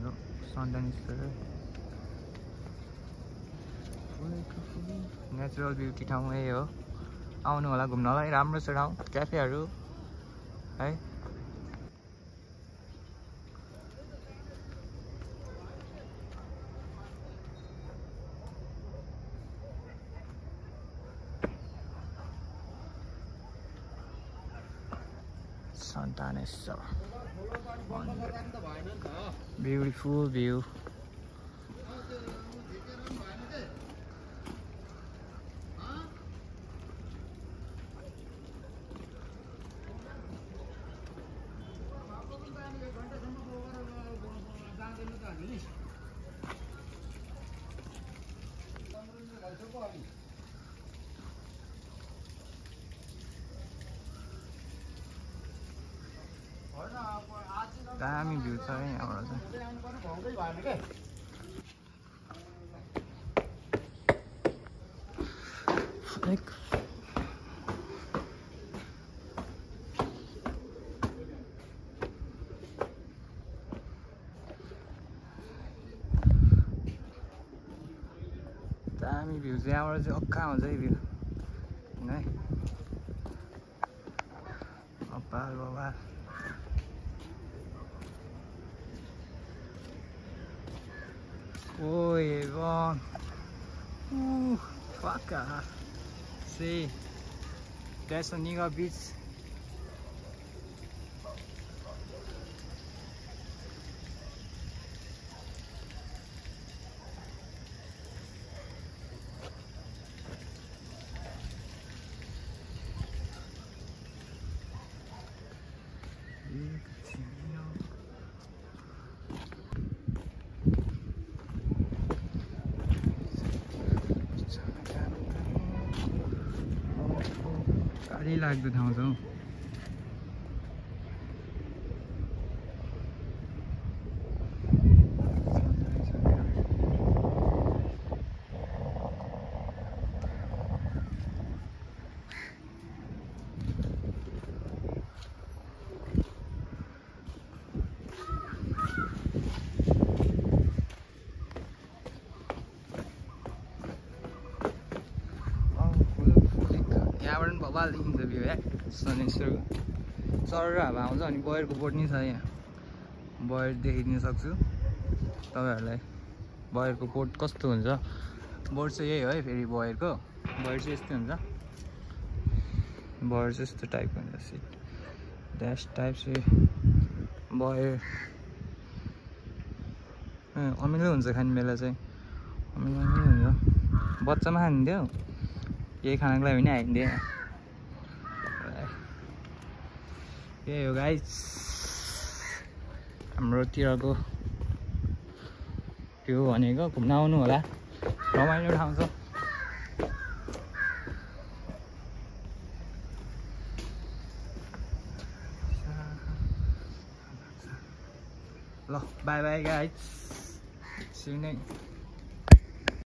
यो सनडाइन्स natural beauty ठाउँ यही हो। आउनु होला घुम्नलाई, राम्रो छ ठाउँ, क्याफेहरू है। Santanesar. Beautiful view. दामी भ्यू छ है यहाँबाट चाहिँ। दामी भ्यू चाहिँ यहाँबाट चाहिँ अक्का हुन्छ है भ्यू है। अपार बाबा Oi, Yvonne. Fuck off. See, that's a Niga beach. गाडी लाग्दो ठाउँ छ हौ। यहाँबाट पनि बबाल देखिन्छ भ्यू है सनेश्वरको। चरेर हावा आउँछ अनि बयरको बोट नि छ यहाँ, बयर देखिदिन सक्छु तपाईँहरूलाई। बयरको बोट कस्तो हुन्छ, बोट चाहिँ यही हो है। फेरि बयरको बयर चाहिँ यस्तै हुन्छ, बयर चाहिँ यस्तो टाइपको हुन्छ, सिट ड्यास टाइप चाहिँ बयर। अमिलो हुन्छ खाने बेला चाहिँ, अमिलो हुन्छ। बच्चामा खानिदियो, यही खानको लागि पनि हालिदियो। यही हो गाइस हाम्रोतिरको भ्यू भनेको। घुम्न आउनु होला, रमाइलो ठाउँ छ। ल by by guys, see you next